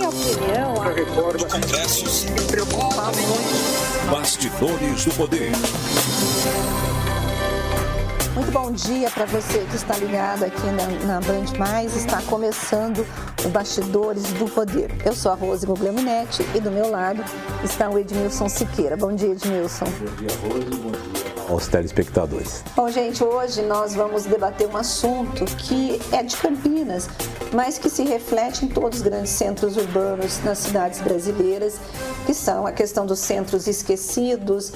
minha opinião, a reforma Congressos me preocupa muito. Bastidores do Poder. Muito bom dia para você que está ligado aqui na Band Mais. Está começando o Bastidores do Poder. Eu sou a Rose Guglielminetti e do meu lado está o Edmilson Siqueira. Bom dia, Edmilson. Bom dia, Rose. Bom dia aos telespectadores. Bom, gente, hoje nós vamos debater um assunto que é de Campinas, mas que se reflete em todos os grandes centros urbanos nas cidades brasileiras, que são a questão dos centros esquecidos,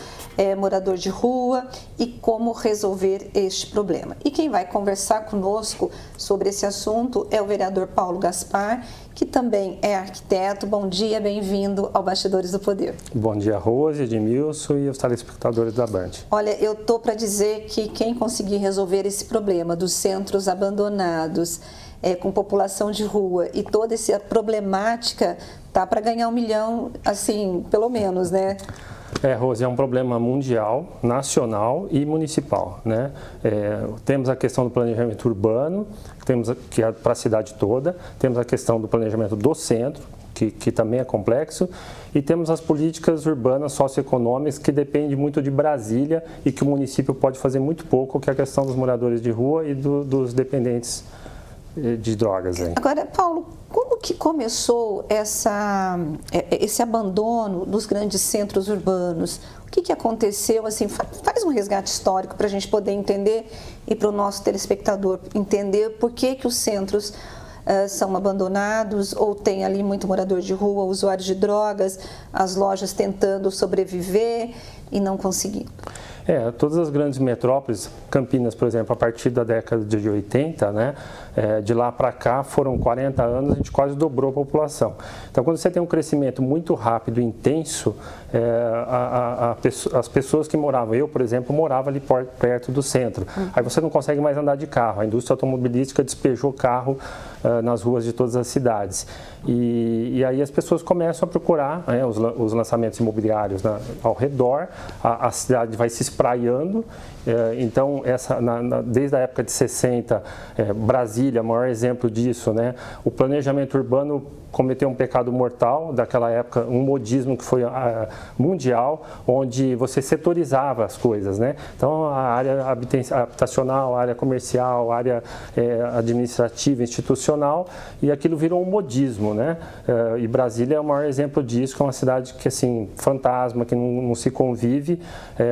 morador de rua e como resolver este problema. E quem vai conversar conosco sobre esse assunto é o vereador Paulo Gaspar, que também é arquiteto. Bom dia, bem-vindo ao Bastidores do Poder. Bom dia, Rose, Edmilson e os telespectadores da Band. Olha, eu estou para dizer que quem conseguir resolver esse problema dos centros abandonados, com população de rua e toda essa problemática, tá para ganhar 1 milhão, assim, pelo menos, né? Rose, é um problema mundial, nacional e municipal, né? Temos a questão do planejamento urbano, que é para a cidade toda, temos a questão do planejamento do centro, que também é complexo, e temos as políticas urbanas socioeconômicas que dependem muito de Brasília e que o município pode fazer muito pouco, que é a questão dos moradores de rua e dos dependentes de drogas. Aí. Agora, Paulo, como que começou esse abandono dos grandes centros urbanos? O que aconteceu? Assim, faz um resgate histórico para a gente poder entender e para o nosso telespectador entender por que os centros são abandonados ou tem ali muito morador de rua, usuários de drogas, as lojas tentando sobreviver e não conseguindo. Todas as grandes metrópoles, Campinas, por exemplo, a partir da década de 80, né, de lá para cá foram 40 anos, a gente quase dobrou a população. Então, quando você tem um crescimento muito rápido e intenso, as pessoas que moravam, eu, por exemplo, morava ali perto do centro. Aí você não consegue mais andar de carro, a indústria automobilística despejou carro nas ruas de todas as cidades. E aí as pessoas começam a procurar os lançamentos imobiliários ao redor, a cidade vai se espraiando. Então, desde a época de 60, Brasília, maior exemplo disso, né? O planejamento urbano cometeu um pecado mortal daquela época, um modismo que foi mundial, onde você setorizava as coisas, né? Então, a área habitacional, a área comercial, a área administrativa, institucional, e aquilo virou um modismo, né? E Brasília é o maior exemplo disso, que é uma cidade que, assim, fantasma, que não se convive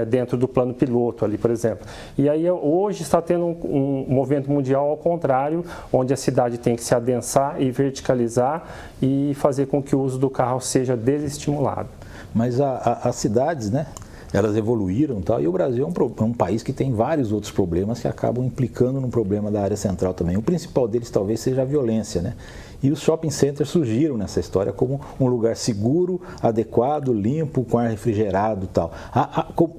dentro do plano piloto ali, por exemplo. E aí, hoje está tendo um movimento mundial ao contrário, onde a cidade tem que se adensar e verticalizar e fazer com que o uso do carro seja desestimulado. Mas as cidades, né, elas evoluíram e tal, e o Brasil é um país que tem vários outros problemas que acabam implicando no problema da área central também. O principal deles talvez seja a violência, né? E os shopping centers surgiram nessa história como um lugar seguro, adequado, limpo, com ar refrigerado e tal.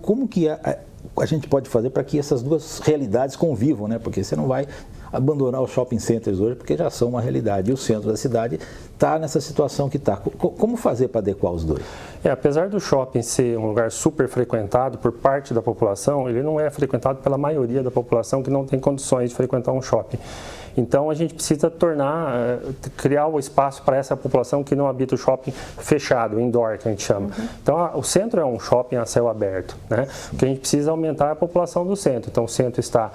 Como que a gente pode fazer para que essas duas realidades convivam, né? Porque você não vai abandonar os shopping centers hoje, porque já são uma realidade. E o centro da cidade está nessa situação que está. Como fazer para adequar os dois? Apesar do shopping ser um lugar super frequentado por parte da população, ele não é frequentado pela maioria da população que não tem condições de frequentar um shopping. Então, a gente precisa criar o espaço para essa população que não habita o shopping fechado, indoor, que a gente chama. Então, o centro é um shopping a céu aberto, né? O que a gente precisa aumentar é a população do centro. Então, o centro está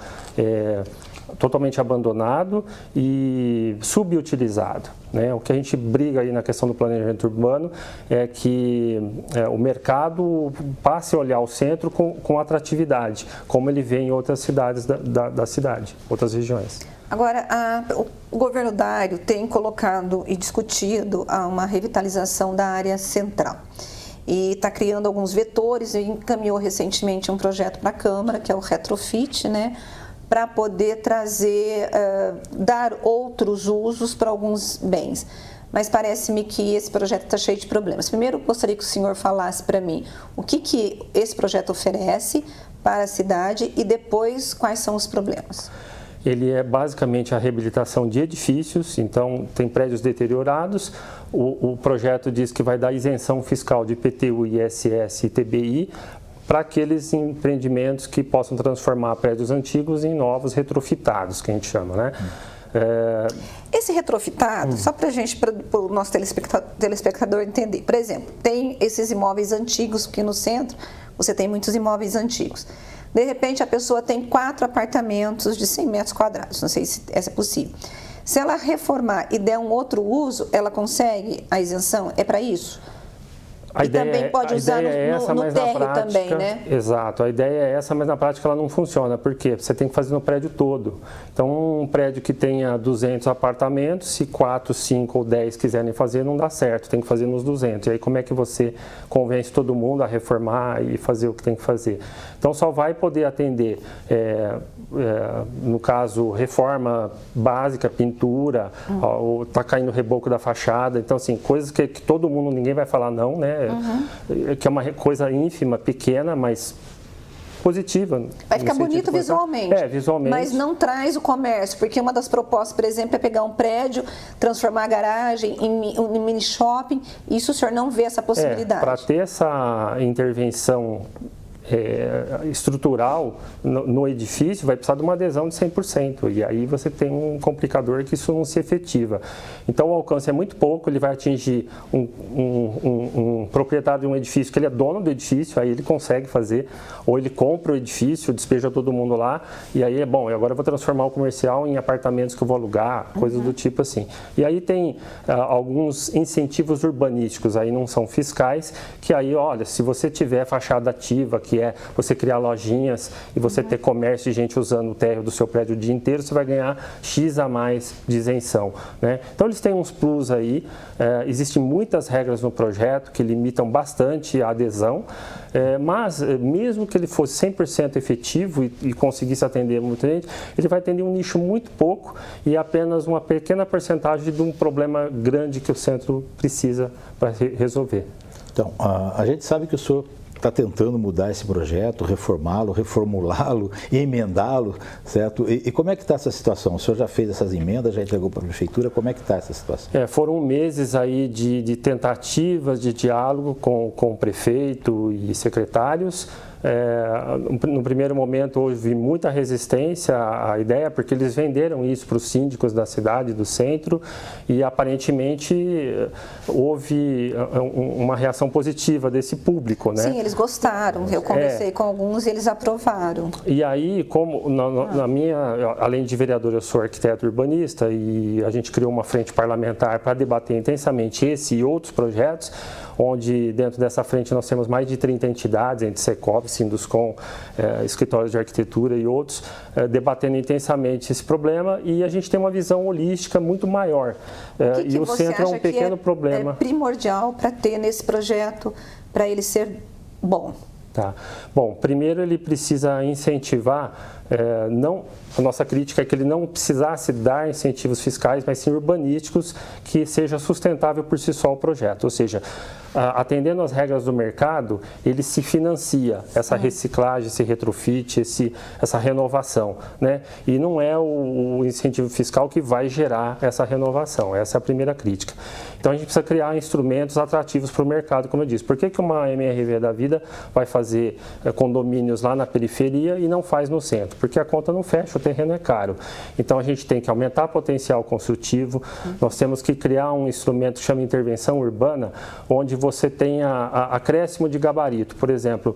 totalmente abandonado e subutilizado, né? O que a gente briga aí na questão do planejamento urbano é que o mercado passe a olhar o centro com atratividade, como ele vê em outras cidades da cidade, outras regiões. Agora, o governo Dário tem colocado e discutido uma revitalização da área central. E está criando alguns vetores e encaminhou recentemente um projeto para a Câmara, que é o Retrofit, né? Para poder trazer, dar outros usos para alguns bens. Mas parece-me que esse projeto está cheio de problemas. Primeiro, gostaria que o senhor falasse para mim o que esse projeto oferece para a cidade e depois quais são os problemas. Ele é basicamente a reabilitação de edifícios, então tem prédios deteriorados. O projeto diz que vai dar isenção fiscal de IPTU, ISS e TBI para aqueles empreendimentos que possam transformar prédios antigos em novos retrofitados, que a gente chama, né? Esse retrofitado, só para o nosso telespectador entender, por exemplo, tem esses imóveis antigos, porque no centro você tem muitos imóveis antigos. De repente a pessoa tem 4 apartamentos de 100 metros quadrados, não sei se essa é possível. Se ela reformar e der um outro uso, ela consegue a isenção? É para isso? E também pode usar no térreo também, né? Exato, a ideia é essa, mas na prática ela não funciona. Por quê? Você tem que fazer no prédio todo. Então, um prédio que tenha 200 apartamentos, se 4, 5 ou 10 quiserem fazer, não dá certo, tem que fazer nos 200. E aí como é que você convence todo mundo a reformar e fazer o que tem que fazer? Então, só vai poder atender, no caso, reforma básica, pintura, ou está caindo o reboco da fachada. Então, assim, coisas que todo mundo, ninguém vai falar não, né? Que é uma coisa ínfima, pequena, mas positiva. Vai ficar bonito visualmente. Visualmente. Mas não traz o comércio, porque uma das propostas, por exemplo, é pegar um prédio, transformar a garagem em um mini shopping. Isso o senhor não vê essa possibilidade? Para ter essa intervenção estrutural no edifício, vai precisar de uma adesão de 100%, e aí você tem um complicador que isso não se efetiva. Então o alcance é muito pouco, ele vai atingir um proprietário de um edifício que ele é dono do edifício, aí ele consegue fazer, ou ele compra o edifício, despeja todo mundo lá, e aí agora eu vou transformar o comercial em apartamentos que eu vou alugar, coisas do tipo assim. E aí tem alguns incentivos urbanísticos, aí não são fiscais, que aí, olha, se você tiver fachada ativa, que é você criar lojinhas e você ter comércio e gente usando o térreo do seu prédio o dia inteiro, você vai ganhar X a mais de isenção, né? Então eles têm uns plus aí, existem muitas regras no projeto que limitam bastante a adesão, mas mesmo que ele fosse 100% efetivo e conseguisse atender muita gente, ele vai atender um nicho muito pouco e apenas uma pequena porcentagem de um problema grande que o centro precisa para resolver. Então, a gente sabe que o senhor está tentando mudar esse projeto, reformá-lo, reformulá-lo, emendá-lo, certo? E como é que está essa situação? O senhor já fez essas emendas, já entregou para a prefeitura, como é que está essa situação? Foram meses aí de tentativas de diálogo com o prefeito e secretários. No primeiro momento houve muita resistência à ideia, porque eles venderam isso para os síndicos da cidade, do centro, e aparentemente houve uma reação positiva desse público, né? Sim, eles gostaram, eu conversei com alguns e eles aprovaram. E aí, como na minha, além de vereador, eu sou arquiteto urbanista, e a gente criou uma frente parlamentar para debater intensamente esse e outros projetos, onde dentro dessa frente nós temos mais de 30 entidades, entre Secov, Sinduscom, escritórios de arquitetura e outros, debatendo intensamente esse problema, e a gente tem uma visão holística muito maior. E o centro é um pequeno problema. É primordial para ter nesse projeto, para ele ser bom? Tá. Bom, primeiro ele precisa incentivar, a nossa crítica é que ele não precisasse dar incentivos fiscais, mas sim urbanísticos, que seja sustentável por si só o projeto. Ou seja, atendendo às regras do mercado, ele se financia essa reciclagem, esse retrofit, essa renovação, né? E não é o incentivo fiscal que vai gerar essa renovação. Essa é a primeira crítica. Então a gente precisa criar instrumentos atrativos para o mercado, como eu disse. Por que uma MRV da vida vai fazer condomínios lá na periferia e não faz no centro? Porque a conta não fecha, o terreno é caro. Então a gente tem que aumentar o potencial construtivo, nós temos que criar um instrumento que chama intervenção urbana, onde você tenha acréscimo de gabarito. Por exemplo,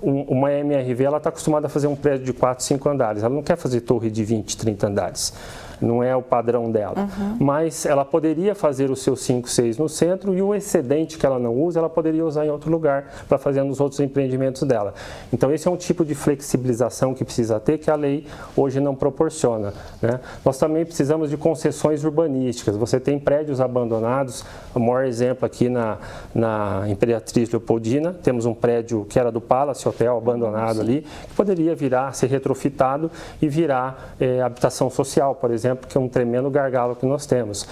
uma MRV está acostumada a fazer um prédio de 4, 5 andares, ela não quer fazer torre de 20, 30 andares. Não é o padrão dela, mas ela poderia fazer os seus 5, 6 no centro, e o excedente que ela não usa, ela poderia usar em outro lugar para fazer nos outros empreendimentos dela. Então esse é um tipo de flexibilização que precisa ter, que a lei hoje não proporciona, né? Nós também precisamos de concessões urbanísticas. Você tem prédios abandonados, o maior exemplo aqui na Imperatriz Leopoldina, temos um prédio que era do Palace Hotel abandonado ali, que poderia ser retrofitado e virar habitação social, por exemplo, que é um tremendo gargalo que nós temos.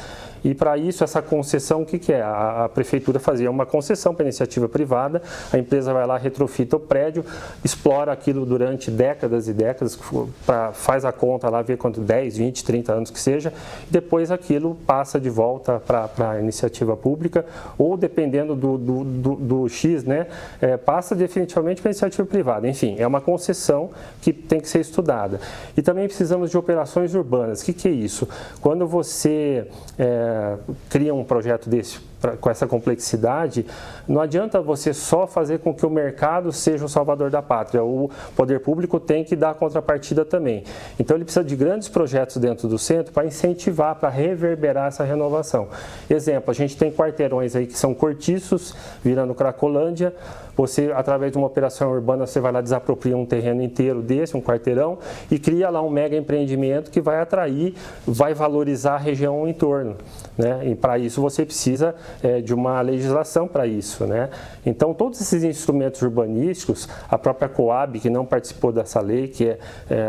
E para isso, essa concessão, o que é? A prefeitura fazia uma concessão para iniciativa privada, a empresa vai lá, retrofita o prédio, explora aquilo durante décadas e décadas, faz a conta lá, vê quanto 10, 20, 30 anos que seja, e depois aquilo passa de volta para a iniciativa pública, ou dependendo do X, né, passa definitivamente para a iniciativa privada. Enfim, é uma concessão que tem que ser estudada. E também precisamos de operações urbanas. O que é isso? Quando você cria um projeto desse com essa complexidade, não adianta você só fazer com que o mercado seja o salvador da pátria. O poder público tem que dar contrapartida também. Então ele precisa de grandes projetos dentro do centro para incentivar, para reverberar essa renovação. Exemplo, a gente tem quarteirões aí que são cortiços, virando Cracolândia. Você, através de uma operação urbana, você vai lá, desapropria um terreno inteiro desse, um quarteirão, e cria lá um mega empreendimento que vai atrair, vai valorizar a região em torno, né? E para isso você precisa de uma legislação para isso, né? Então, todos esses instrumentos urbanísticos, a própria Coab, que não participou dessa lei, que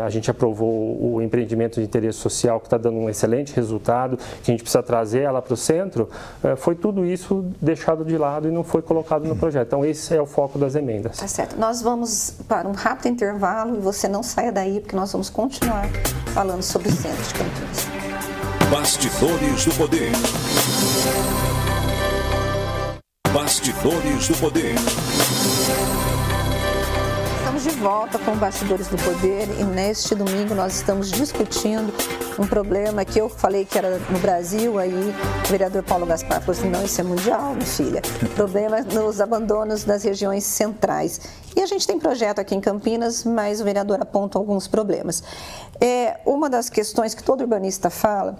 a gente aprovou o empreendimento de interesse social, que está dando um excelente resultado, que a gente precisa trazer ela para o centro, foi tudo isso deixado de lado e não foi colocado no projeto. Então, esse é o foco das emendas. Tá certo. Nós vamos para um rápido intervalo e você não saia daí, porque nós vamos continuar falando sobre o centro de Campinas. Bastidores do Poder. Bastidores do Poder. Estamos de volta com Bastidores do Poder e neste domingo nós estamos discutindo um problema que eu falei que era no Brasil, aí o vereador Paulo Gaspar falou assim, não, isso é mundial, minha filha. Problema nos abandonos das regiões centrais. E a gente tem projeto aqui em Campinas, mas o vereador aponta alguns problemas. Uma das questões que todo urbanista fala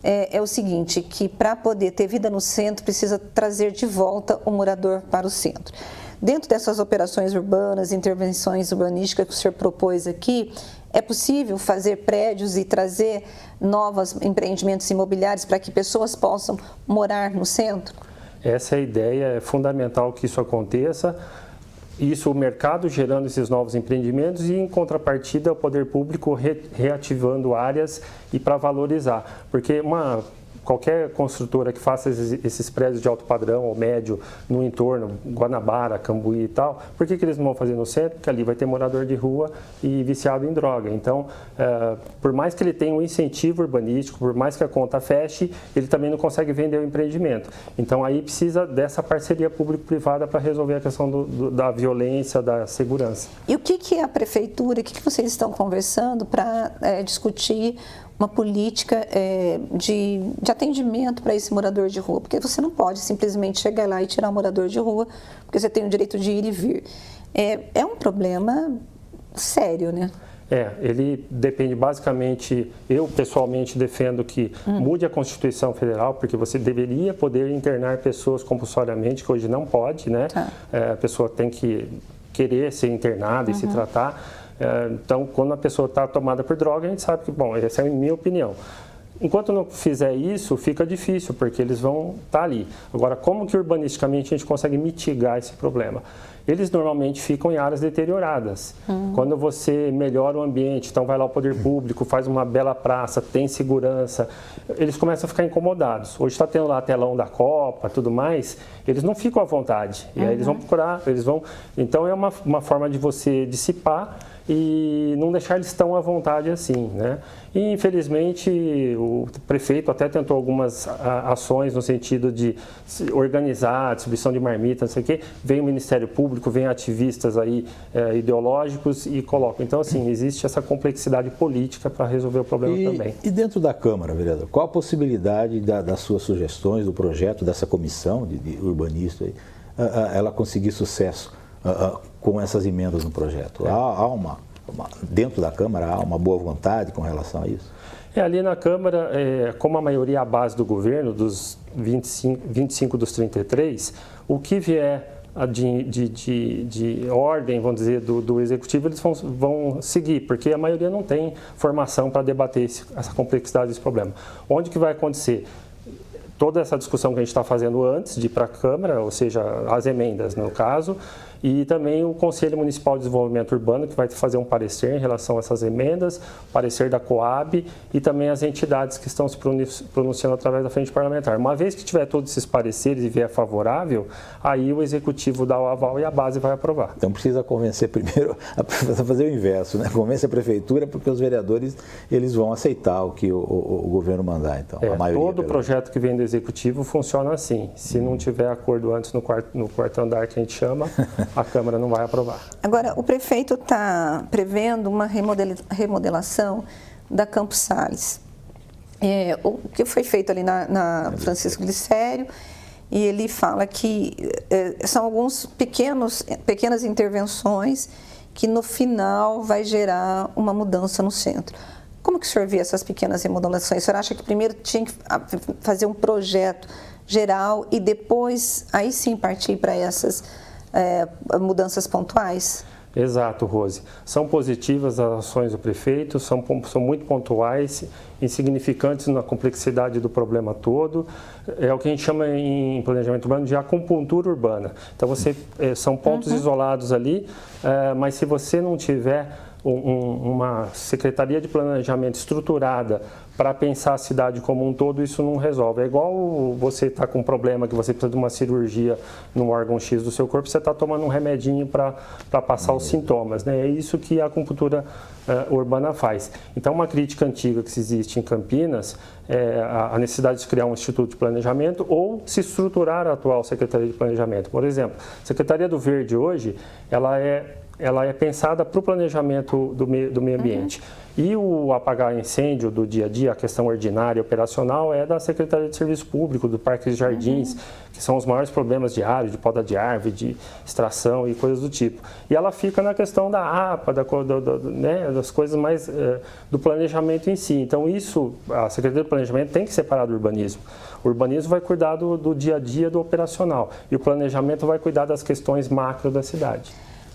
é o seguinte, que para poder ter vida no centro, precisa trazer de volta o morador para o centro. Dentro dessas operações urbanas, intervenções urbanísticas que o senhor propôs aqui, é possível fazer prédios e trazer novos empreendimentos imobiliários para que pessoas possam morar no centro? Essa é a ideia, é fundamental que isso aconteça. Isso, o mercado gerando esses novos empreendimentos e, em contrapartida, o poder público reativando áreas e para valorizar. Porque qualquer construtora que faça esses prédios de alto padrão ou médio no entorno, Guanabara, Cambuí e tal, por que eles não vão fazer no centro? Porque ali vai ter morador de rua e viciado em droga. Então, por mais que ele tenha um incentivo urbanístico, por mais que a conta feche, ele também não consegue vender o empreendimento. Então, aí precisa dessa parceria público-privada para resolver a questão da violência, da segurança. E o que a prefeitura, o que vocês estão conversando para discutir uma política de atendimento para esse morador de rua? Porque você não pode simplesmente chegar lá e tirar o morador de rua, porque você tem o direito de ir e vir. É um problema sério, né? Ele depende basicamente, eu pessoalmente defendo que mude a Constituição Federal, porque você deveria poder internar pessoas compulsoriamente, que hoje não pode, né? Tá. A pessoa tem que querer ser internada e se tratar. Então, quando a pessoa está tomada por droga, a gente sabe que, bom, essa é a minha opinião. Enquanto não fizer isso, fica difícil, porque eles vão estar ali. Agora, como que urbanisticamente a gente consegue mitigar esse problema? Eles normalmente ficam em áreas deterioradas. Quando você melhora o ambiente, então vai lá o poder público, faz uma bela praça, tem segurança, eles começam a ficar incomodados. Hoje está tendo lá telão da Copa, tudo mais, eles não ficam à vontade. E aí eles vão procurar, Então é uma forma de você dissipar e não deixar eles tão à vontade assim, né? E, infelizmente, o prefeito até tentou algumas ações no sentido de organizar a distribuição de marmita, não sei o quê. Vem o Ministério Público, vem ativistas aí ideológicos e colocam. Então, assim, existe essa complexidade política para resolver o problema também. E dentro da Câmara, vereador, qual a possibilidade das suas sugestões, do projeto, dessa comissão de urbanista, ela conseguir sucesso com essas emendas no projeto? Dentro da Câmara há uma boa vontade com relação a isso? Ali na Câmara, como a maioria é a base do governo, dos 25 dos 33, o que vier de ordem, vamos dizer, do Executivo, eles vão seguir, porque a maioria não tem formação para debater essa complexidade desse problema. Onde que vai acontecer? Toda essa discussão que a gente está fazendo antes de ir para a Câmara, ou seja, as emendas no caso, e também o Conselho Municipal de Desenvolvimento Urbano, que vai fazer um parecer em relação a essas emendas, parecer da Coab e também as entidades que estão se pronunciando através da frente parlamentar. Uma vez que tiver todos esses pareceres e vier favorável, aí o Executivo dá o aval e a base vai aprovar. Então precisa convencer primeiro, a fazer o inverso, né? Convence a Prefeitura, porque os vereadores eles vão aceitar o que o governo mandar. Então, a maioria, todo projeto que vem do Executivo funciona assim. Se não tiver acordo antes no quarto andar, que a gente chama, a Câmara não vai aprovar. Agora, o prefeito está prevendo uma remodelação da Campos Sales. O que foi feito ali na Francisco Glicério, e ele fala que são alguns pequenas intervenções que no final vai gerar uma mudança no centro. Como que o senhor vê essas pequenas remodelações? O senhor acha que primeiro tinha que fazer um projeto geral e depois, aí sim, partir para essas mudanças pontuais? Exato, Rose. São positivas as ações do prefeito, são muito pontuais, insignificantes na complexidade do problema todo. É o que a gente chama em planejamento urbano de acupuntura urbana. Então, são pontos isolados ali, mas se você não tiver uma secretaria de planejamento estruturada para pensar a cidade como um todo, isso não resolve. É igual você está com um problema que você precisa de uma cirurgia no órgão X do seu corpo, você está tomando um remedinho para passar os sintomas, né? É isso que a acupuntura urbana faz. Então, uma crítica antiga que existe em Campinas é a necessidade de criar um instituto de planejamento ou se estruturar a atual Secretaria de Planejamento. Por exemplo, a Secretaria do Verde hoje, ela é pensada para o planejamento do meio ambiente. E o apagar incêndio do dia a dia, a questão ordinária e operacional, é da Secretaria de Serviço Público, do Parques e Jardins, que são os maiores problemas diários, de poda de árvore, de extração e coisas do tipo. E ela fica na questão da APA, das coisas mais do planejamento em si. Então, a Secretaria de Planejamento tem que separar do urbanismo. O urbanismo vai cuidar do dia a dia, do operacional, e o planejamento vai cuidar das questões macro da cidade.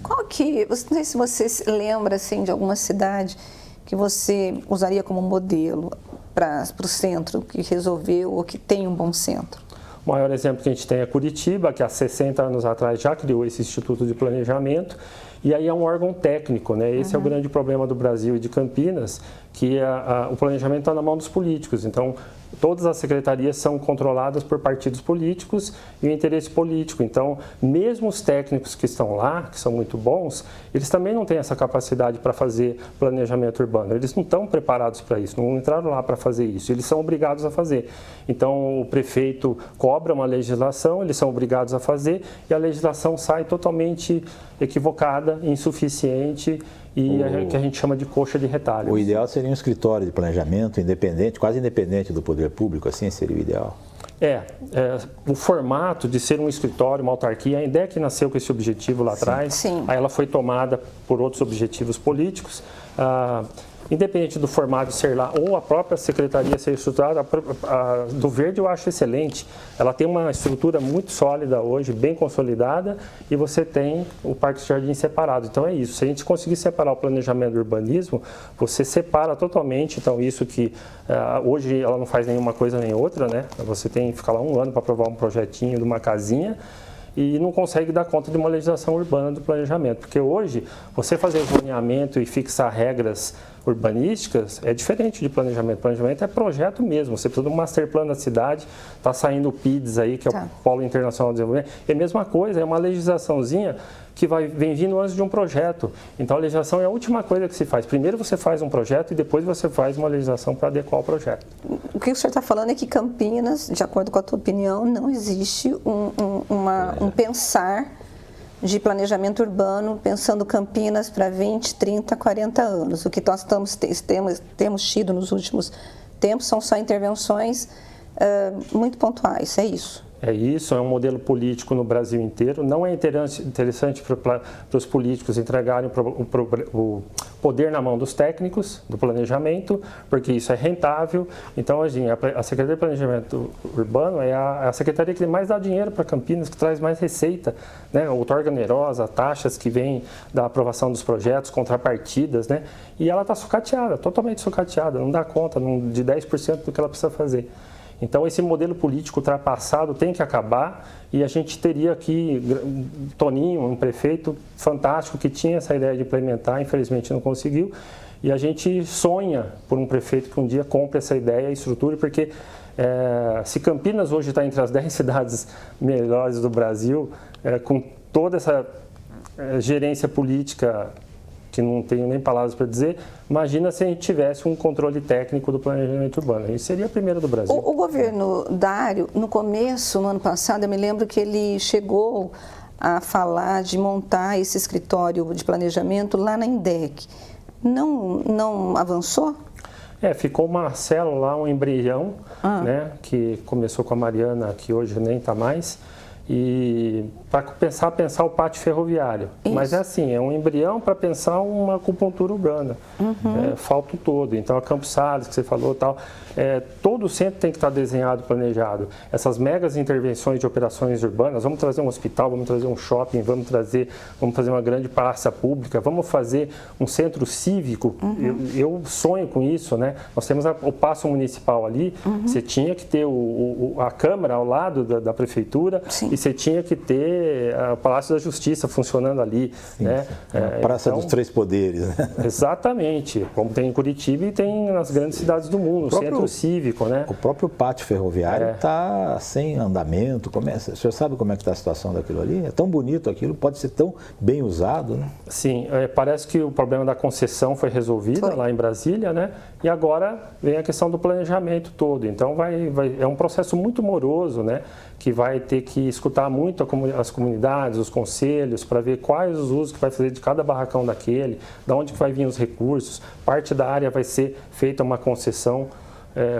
Não sei se você se lembra assim, de alguma cidade que você usaria como modelo para o centro, que resolveu ou que tem um bom centro? O maior exemplo que a gente tem é Curitiba, que há 60 anos atrás já criou esse Instituto de Planejamento, e aí é um órgão técnico, né? Esse é o grande problema do Brasil e de Campinas, que o planejamento está na mão dos políticos. Então, todas as secretarias são controladas por partidos políticos e o interesse político. Então, mesmo os técnicos que estão lá, que são muito bons, eles também não têm essa capacidade para fazer planejamento urbano. Eles não estão preparados para isso, não entraram lá para fazer isso. Eles são obrigados a fazer. Então, o prefeito cobra uma legislação, eles são obrigados a fazer e a legislação sai totalmente equivocada, insuficiente e que a gente chama de coxa de retalhos. O ideal seria um escritório de planejamento independente, quase independente do poder público, assim seria o ideal? O formato de ser um escritório, uma autarquia, a ideia que nasceu com esse objetivo lá atrás, sim. Aí ela foi tomada por outros objetivos políticos. Independente do formato de ser lá ou a própria secretaria ser estruturada, a do Verde eu acho excelente. Ela tem uma estrutura muito sólida hoje, bem consolidada, e você tem o Parque e Jardim separado. Então é isso, se a gente conseguir separar o planejamento do urbanismo, você separa totalmente. Então isso que hoje ela não faz nenhuma coisa nem outra, né? Você tem que ficar lá um ano para aprovar um projetinho de uma casinha, e não consegue dar conta de uma legislação urbana do planejamento. Porque hoje, você fazer zoneamento e fixar regras urbanísticas é diferente de planejamento. Planejamento é projeto mesmo. Você precisa de um master plan da cidade, está saindo o PIDS aí, que é o Polo Internacional de Desenvolvimento. É a mesma coisa, é uma legislaçãozinha que vem vindo antes de um projeto. Então, a legislação é a última coisa que se faz. Primeiro você faz um projeto e depois você faz uma legislação para adequar o projeto. O que o senhor está falando é que Campinas, de acordo com a tua opinião, não existe um pensar de planejamento urbano pensando Campinas para 20, 30, 40 anos. O que nós temos tido nos últimos tempos são só intervenções muito pontuais, é isso? É isso, é um modelo político no Brasil inteiro. Não é interessante para os políticos entregarem o poder na mão dos técnicos do planejamento, porque isso é rentável. Então, assim, a Secretaria de Planejamento Urbano é a secretaria que mais dá dinheiro para Campinas, que traz mais receita, né? Outorga onerosa, taxas que vêm da aprovação dos projetos, contrapartidas, né? E ela está sucateada, totalmente sucateada, não dá conta de 10% do que ela precisa fazer. Então, esse modelo político ultrapassado tem que acabar e a gente teria aqui Toninho, um prefeito fantástico que tinha essa ideia de implementar, infelizmente não conseguiu. E a gente sonha por um prefeito que um dia compre essa ideia e estruture, porque se Campinas hoje está entre as 10 cidades melhores do Brasil, com toda essa gerência política, que não tenho nem palavras para dizer, imagina se a gente tivesse um controle técnico do planejamento urbano. Isso seria a primeira do Brasil. O governo Dário, no começo, no ano passado, eu me lembro que ele chegou a falar de montar esse escritório de planejamento lá na INDEC. Não avançou? Ficou uma célula lá, um embrião, né, que começou com a Mariana, que hoje nem está mais, e para pensar o pátio ferroviário. Isso. Mas é um embrião para pensar uma acupuntura urbana. Falta o todo. Então, a Campos Sales, que você falou, tal, todo o centro tem que estar desenhado, planejado. Essas megas intervenções de operações urbanas, vamos trazer um hospital, vamos trazer um shopping, vamos fazer uma grande praça pública, vamos fazer um centro cívico. Eu sonho com isso, né? Nós temos o Paço Municipal ali, você tinha que ter a Câmara ao lado da Prefeitura. Sim. E você tinha que ter o Palácio da Justiça funcionando ali. Sim, né? A Praça dos Três Poderes. Né? Exatamente, como tem em Curitiba e tem nas grandes cidades do mundo, o centro cívico. Né? O próprio pátio ferroviário está sem andamento. O senhor sabe como é que está a situação daquilo ali? É tão bonito aquilo, pode ser tão bem usado. Né? Sim, parece que o problema da concessão foi resolvido lá em Brasília, né? E agora vem a questão do planejamento todo. Então é um processo muito moroso, né? Que vai ter que escutar muito as comunidades, os conselhos, para ver quais os usos que vai fazer de cada barracão daquele, de onde que vai vir os recursos. Parte da área vai ser feita uma concessão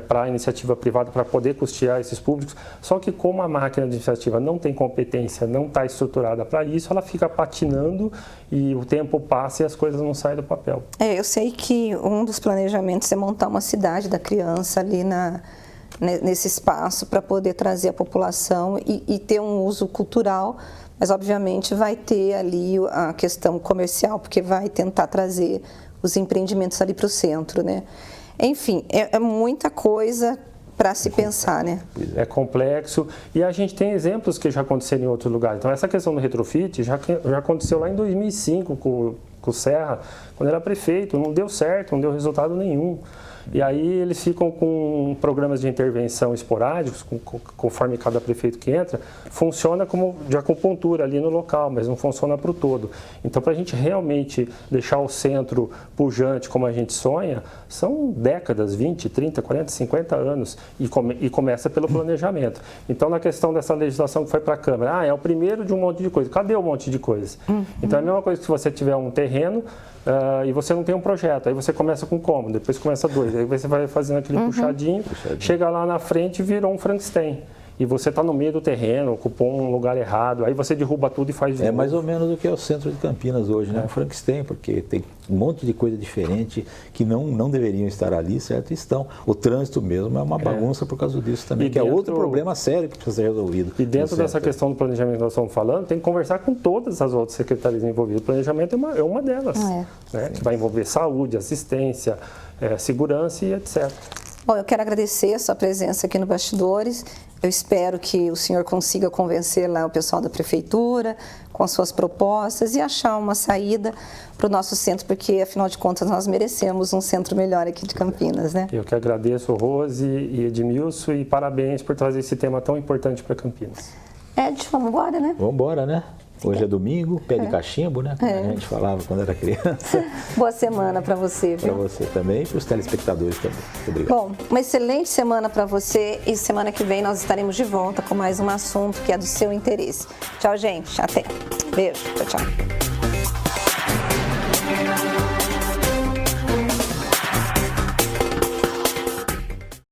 para a iniciativa privada para poder custear esses públicos. Só que como a máquina de iniciativa não tem competência, não está estruturada para isso, ela fica patinando e o tempo passa e as coisas não saem do papel. Eu sei que um dos planejamentos é montar uma cidade da criança ali nesse espaço para poder trazer a população e ter um uso cultural, mas obviamente vai ter ali a questão comercial, porque vai tentar trazer os empreendimentos ali para o centro, né? Enfim, é muita coisa para se pensar, né? É complexo e a gente tem exemplos que já aconteceram em outros lugares. Então, essa questão do retrofit já aconteceu lá em 2005 com o Serra, quando era prefeito, não deu certo, não deu resultado nenhum. E aí eles ficam com programas de intervenção esporádicos, conforme cada prefeito que entra, funciona como de acupuntura ali no local, mas não funciona para o todo. Então, para a gente realmente deixar o centro pujante como a gente sonha, são décadas, 20, 30, 40, 50 anos, e começa pelo planejamento. Então, na questão dessa legislação que foi para a Câmara, é o primeiro de um monte de coisa. Cadê um monte de coisas? Então, é a mesma coisa que se você tiver um terreno, e você não tem um projeto, aí você começa com como, depois começa 2, aí você vai fazendo aquele puxadinho, chega lá na frente e virou um Frankenstein. E você está no meio do terreno, ocupou um lugar errado, aí você derruba tudo e faz de novo. É mais ou menos o que é o centro de Campinas hoje, né? Um Frankenstein, porque tem um monte de coisa diferente que não deveriam estar ali, certo? Estão. O trânsito mesmo é uma bagunça por causa disso também, que é outro problema sério que precisa ser resolvido. E dentro dessa questão do planejamento que nós estamos falando, tem que conversar com todas as outras secretarias envolvidas. O planejamento é uma delas, né? Que vai envolver saúde, assistência, segurança e etc. Bom, eu quero agradecer a sua presença aqui no Bastidores. Eu espero que o senhor consiga convencer lá o pessoal da Prefeitura com as suas propostas e achar uma saída para o nosso centro, porque, afinal de contas, nós merecemos um centro melhor aqui de Campinas, né? Eu que agradeço, Rose e Edmilson, e parabéns por trazer esse tema tão importante para Campinas. Ed, vamos embora, né? Vamos embora, né? Hoje é domingo, pé de cachimbo, né? Como a gente falava quando era criança. Boa semana para você, viu? Para você também e para os telespectadores também. Muito obrigado. Bom, uma excelente semana para você e semana que vem nós estaremos de volta com mais um assunto que é do seu interesse. Tchau, gente. Até. Beijo. Tchau, tchau.